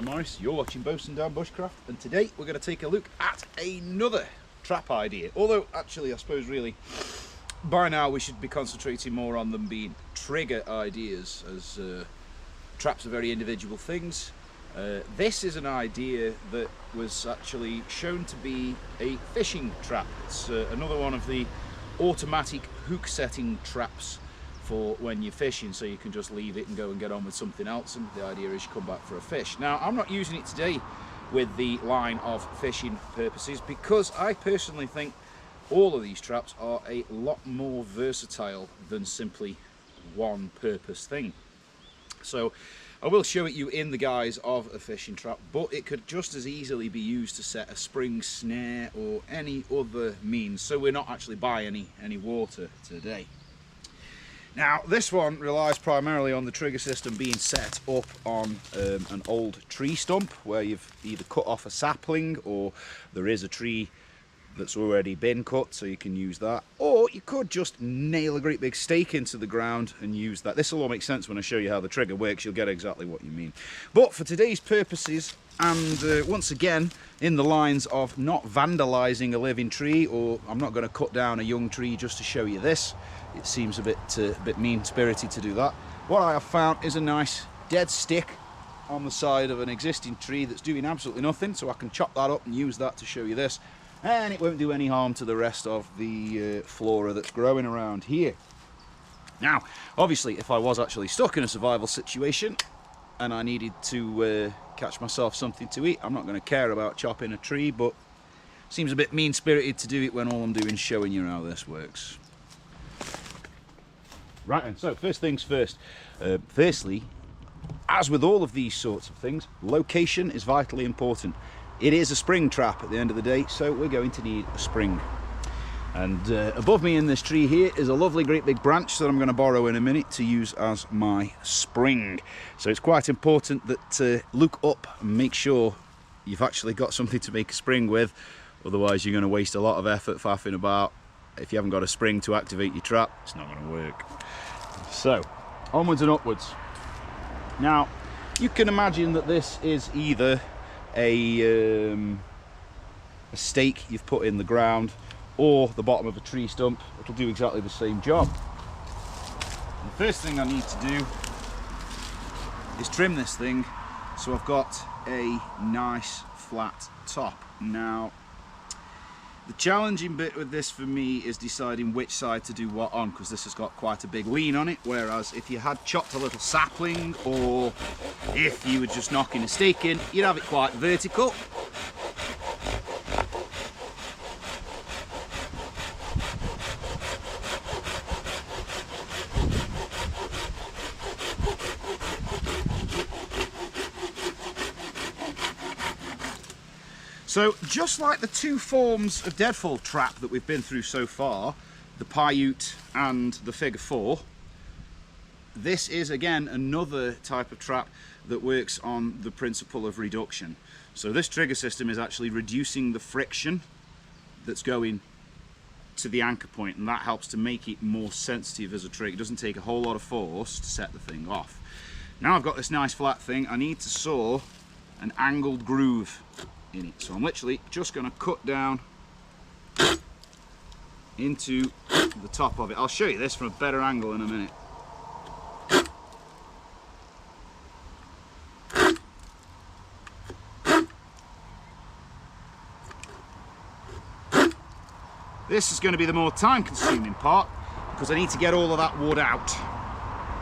Dan Morris, you're watching Bosun Down Bushcraft, and today we're going to take a look at another trap idea. Although, actually, I suppose really, by now we should be concentrating more on them being trigger ideas, as traps are very individual things. This is an idea that was actually shown to be a fishing trap. It's another one of the automatic hook setting traps for when you're fishing, so you can just leave it and go and get on with something else, and the idea is you come back for a fish. Now, I'm not using it today with the line of fishing purposes because I personally think all of these traps are a lot more versatile than simply one purpose thing. So I will show it you in the guise of a fishing trap, but it could just as easily be used to set a spring, snare, or any other means, so we're not actually buying any water today. Now, this one relies primarily on the trigger system being set up on an old tree stump where you've either cut off a sapling or there is a tree that's already been cut, so you can use that, or you could just nail a great big stake into the ground and use that. This will all make sense when I show you how the trigger works. You'll get exactly what you mean. But for today's purposes, and once again in the lines of not vandalizing a living tree, or I'm not going to cut down a young tree just to show you this, it seems a bit mean-spirited to do that. What I have found is a nice dead stick on the side of an existing tree that's doing absolutely nothing, so I can chop that up and use that to show you this, and it won't do any harm to the rest of the flora that's growing around here. Now, obviously, if I was actually stuck in a survival situation and I needed to catch myself something to eat, I'm not going to care about chopping a tree, but it seems a bit mean-spirited to do it when all I'm doing is showing you how this works. Right then, so first things first. Firstly, as with all of these sorts of things, location is vitally important. It is a spring trap at the end of the day, so we're going to need a spring. And above me in this tree here is a lovely great big branch that I'm going to borrow in a minute to use as my spring. So it's quite important that look up and make sure you've actually got something to make a spring with, otherwise you're going to waste a lot of effort faffing about. If you haven't got a spring to activate your trap, it's not going to work. So, onwards and upwards. Now, you can imagine that this is either a stake you've put in the ground or the bottom of a tree stump. It'll do exactly the same job. And the first thing I need to do is trim this thing so I've got a nice flat top. Now, the challenging bit with this for me is deciding which side to do what on, because this has got quite a big lean on it, whereas if you had chopped a little sapling or if you were just knocking a stake in, you'd have it quite vertical. So just like the two forms of deadfall trap that we've been through so far, the Paiute and the figure 4, this is again another type of trap that works on the principle of reduction. So this trigger system is actually reducing the friction that's going to the anchor point, and that helps to make it more sensitive as a trigger. It doesn't take a whole lot of force to set the thing off. Now I've got this nice flat thing, I need to saw an angled groove in it. So I'm literally just going to cut down into the top of it. I'll show you this from a better angle in a minute. This is going to be the more time consuming part because I need to get all of that wood out.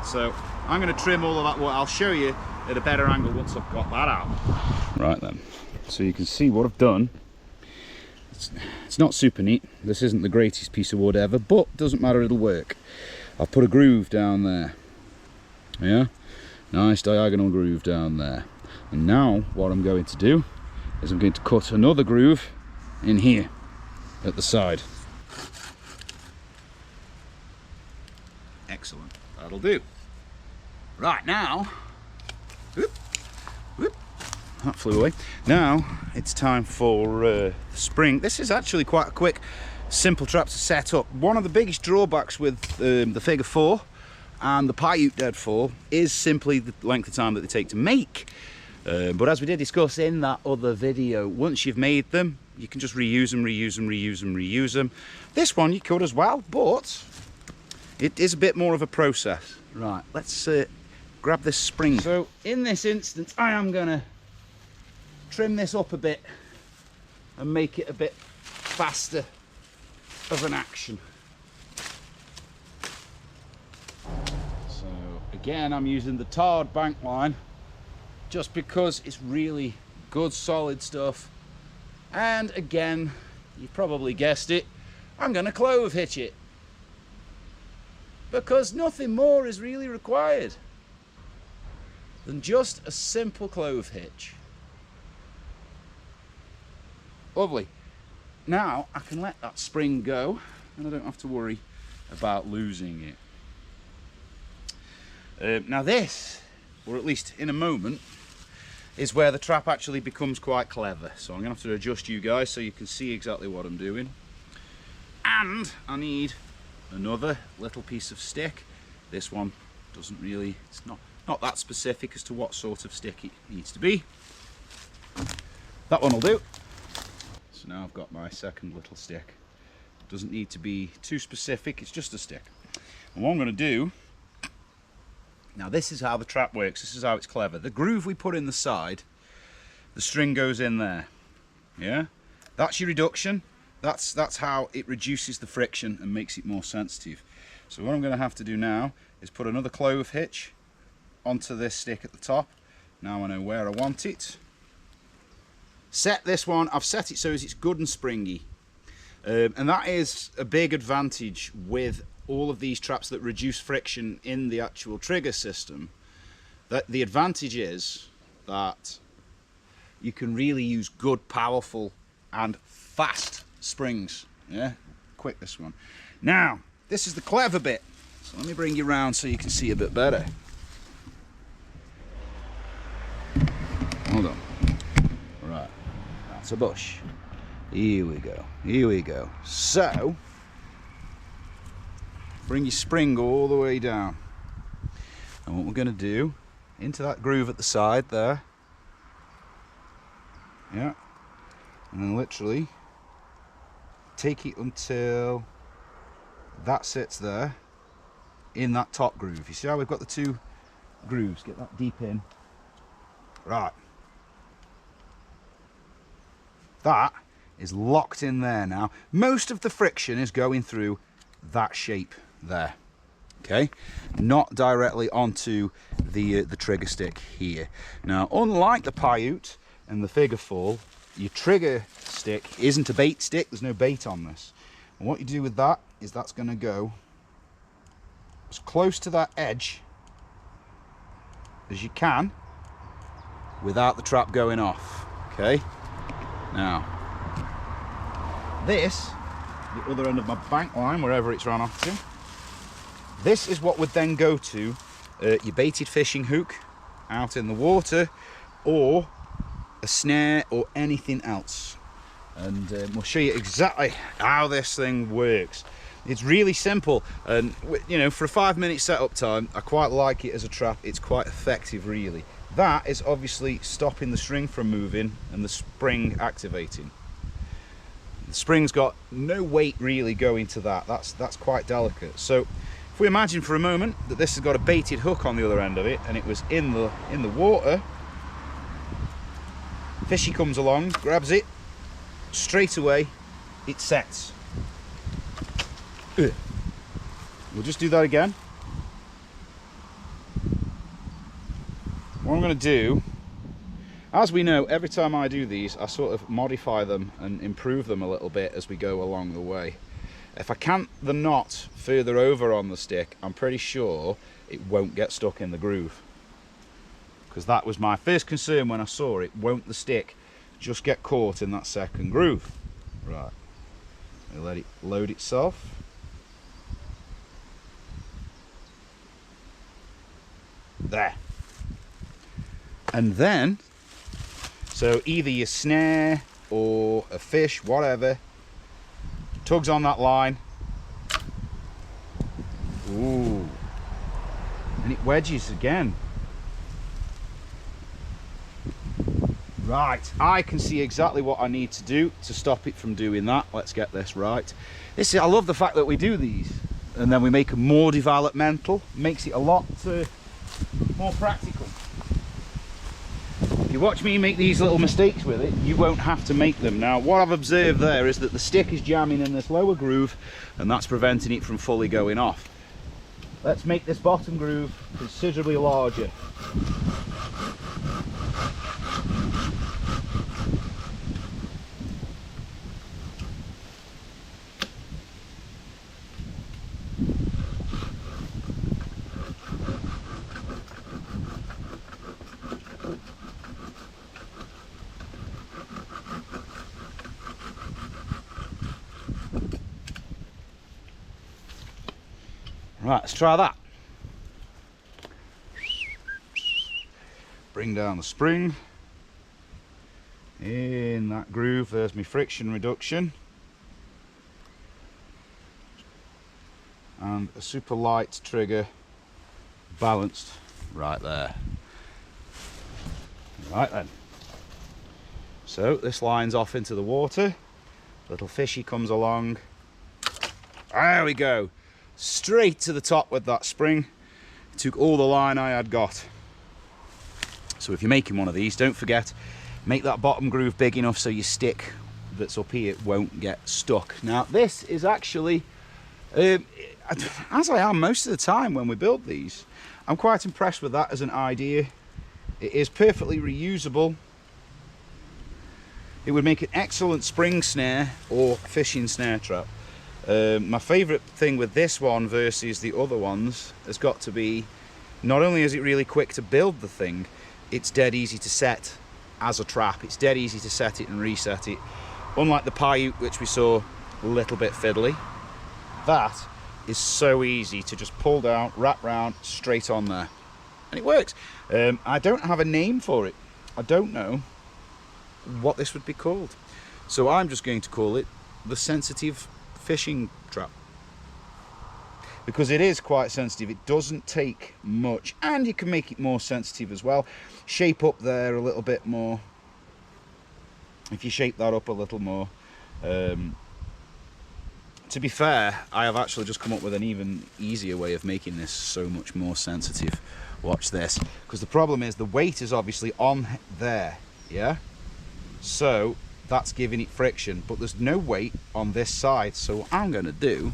So I'm going to trim all of that wood. I'll show you at a better angle once I've got that out. Right then. So you can see what I've done. It's not super neat. This isn't the greatest piece of wood ever, but doesn't matter, it'll work. I've put a groove down there. Yeah, nice diagonal groove down there. And now what I'm going to do is I'm going to cut another groove in here at the side. Excellent, that'll do. Right now, whoop, whoop. That flew away. Now it's time for the spring. This is actually quite a quick, simple trap to set up. One of the biggest drawbacks with the figure 4 and the Paiute deadfall is simply the length of time that they take to make. But as we did discuss in that other video, once you've made them, you can just reuse them. This one you could as well, but it is a bit more of a process. Right, let's grab this spring. So in this instance, I am gonna trim this up a bit and make it a bit faster of an action. So again, I'm using the tarred bank line just because it's really good solid stuff. And again, you probably guessed it, I'm going to clove hitch it because nothing more is really required than just a simple clove hitch. Lovely. Now I can let that spring go and I don't have to worry about losing it. Now this, or at least in a moment, is where the trap actually becomes quite clever. So I'm going to have to adjust you guys so you can see exactly what I'm doing. And I need another little piece of stick. This one doesn't really, it's not that specific as to what sort of stick it needs to be. That one will do. So now I've got my second little stick. Doesn't need to be too specific, it's just a stick. And what I'm going to do, now this is how the trap works, this is how it's clever. The groove we put in the side, the string goes in there. Yeah? That's your reduction. That's how it reduces the friction and makes it more sensitive. So what I'm going to have to do now is put another clove hitch onto this stick at the top. Now I know where I want it. Set this one, I've set it so as it's good and springy. And that is a big advantage with all of these traps that reduce friction in the actual trigger system. That the advantage is that you can really use good, powerful and fast springs. Yeah, quick this one. Now, this is the clever bit. So let me bring you round so you can see a bit better. Hold on. Right, that's a bush. Here we go, here we go. So, bring your spring all the way down. And what we're going to do, into that groove at the side there. Yeah. And then literally take it until that sits there in that top groove. You see how we've got the two grooves? Get that deep in. Right. That is locked in there now. Most of the friction is going through that shape there. Okay, not directly onto the trigger stick here. Now, unlike the Paiute and the figure fall, your trigger stick isn't a bait stick. There's no bait on this. And what you do with that is that's going to go as close to that edge as you can without the trap going off. Okay. Now, this, the other end of my bank line, wherever it's run off to, this is what would then go to your baited fishing hook out in the water, or a snare, or anything else. And we'll show you exactly how this thing works. It's really simple, and you know, for a 5-minute setup time, I quite like it as a trap. It's quite effective, really. That is obviously stopping the string from moving and the spring activating. The spring's got no weight really going to that. That's quite delicate. So if we imagine for a moment that this has got a baited hook on the other end of it, and it was in the water, fishy comes along, grabs it, straight away it sets. We'll just do that again. What I'm going to do, as we know, every time I do these, I sort of modify them and improve them a little bit as we go along the way. If I cant the knot further over on the stick, I'm pretty sure it won't get stuck in the groove. Because that was my first concern when I saw it. Won't the stick just get caught in that second groove? Right. I'll let it load itself. There. And then, so either your snare or a fish, whatever, tugs on that line. Ooh. And it wedges again. Right, I can see exactly what I need to do to stop it from doing that. Let's get this right. I love the fact that we do these and then we make them more developmental. Makes it a lot more practical. If you watch me make these little mistakes with it, you won't have to make them. Now, what I've observed there is that the stick is jamming in this lower groove and that's preventing it from fully going off. Let's make this bottom groove considerably larger. Right, let's try that. Bring down the spring. In that groove, there's my friction reduction. And a super light trigger balanced right there. Right then. So this lines off into the water. Little fishy comes along. There we go. Straight to the top with that spring. Took all the line I had got. So if you're making one of these, don't forget, make that bottom groove big enough so your stick that's up here won't get stuck. Now this is actually, as I am most of the time when we build these, I'm quite impressed with that as an idea. It is perfectly reusable. It would make an excellent spring snare or fishing snare trap. My favourite thing with this one versus the other ones has got to be, not only is it really quick to build the thing, it's dead easy to set as a trap. It's dead easy to set it and reset it. Unlike the Paiute, which we saw a little bit fiddly, that is so easy to just pull down, wrap round, straight on there. And it works. I don't have a name for it. I don't know what this would be called. So I'm just going to call it the sensitive fishing trap, because it is quite sensitive. It doesn't take much, and you can make it more sensitive as well. Shape up there a little bit more. If you shape that up a little more, to be fair, I have actually just come up with an even easier way of making this so much more sensitive. Watch this, because the problem is the weight is obviously on there, yeah, so that's giving it friction, but there's no weight on this side. So what I'm going to do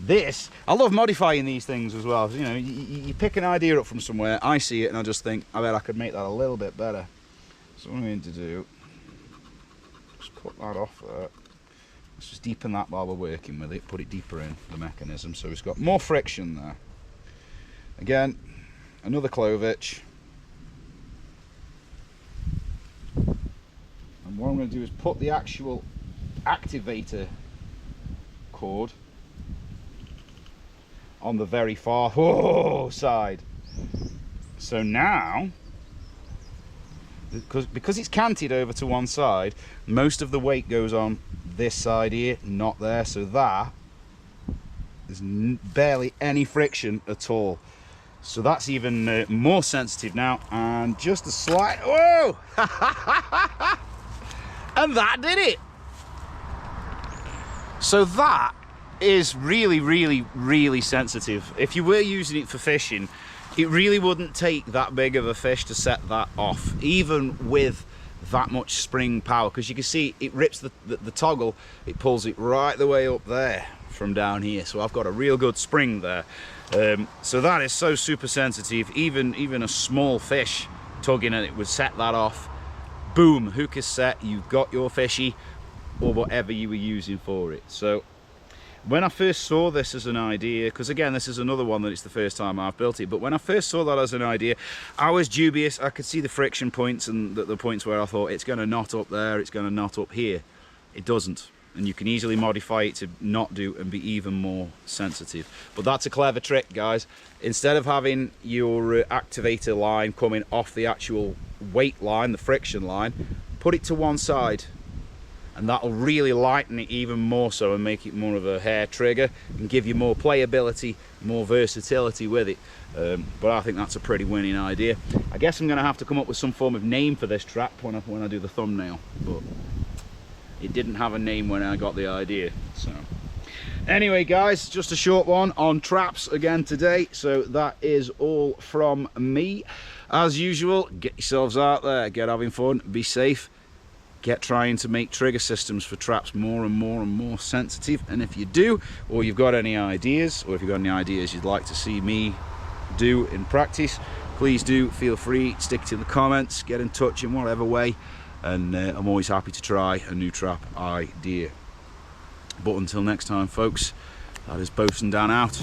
this, I love modifying these things as well. You know, you pick an idea up from somewhere, I see it and I just think, I bet I could make that a little bit better. So what I'm going to do, just cut that off there. Let's just deepen that while we're working with it, put it deeper in the mechanism so it's got more friction there. Again, another clovitch. And what I'm going to do is put the actual activator cord on the very far side. So now, because it's canted over to one side, most of the weight goes on this side here, not there. So that there's barely any friction at all. So that's even more sensitive now, and just a slight, whoa! And that did it. So that is really, really, really sensitive. If you were using it for fishing, it really wouldn't take that big of a fish to set that off, even with that much spring power, because you can see it rips the toggle, it pulls it right the way up there from down here. So I've got a real good spring there. So that is so super sensitive. Even a small fish tugging and it would set that off. Boom, hook is set, you've got your fishy or whatever you were using for it. So when I first saw this as an idea, because again this is another one that it's the first time I've built it, but when I first saw that as an idea, I was dubious. I could see the friction points and the points where I thought it's going to knot up there, it's going to knot up here. It doesn't, and you can easily modify it to not do and be even more sensitive. But that's a clever trick, guys. Instead of having your activator line coming off the actual weight line, the friction line, put it to one side, and that'll really lighten it even more so and make it more of a hair trigger and give you more playability, more versatility with it. But I think that's a pretty winning idea. I guess I'm going to have to come up with some form of name for this trap when I do the thumbnail, but it didn't have a name when I got the idea. So anyway guys, just a short one on traps again today. So that is all from me. As usual, get yourselves out there, get having fun, be safe, get trying to make trigger systems for traps more and more sensitive. And if you do, or you've got any ideas, or if you've got any ideas you'd like to see me do in practice, please do feel free, stick to the comments, get in touch in whatever way, and I'm always happy to try a new trap idea. But until next time folks, that is Bosun Dan out.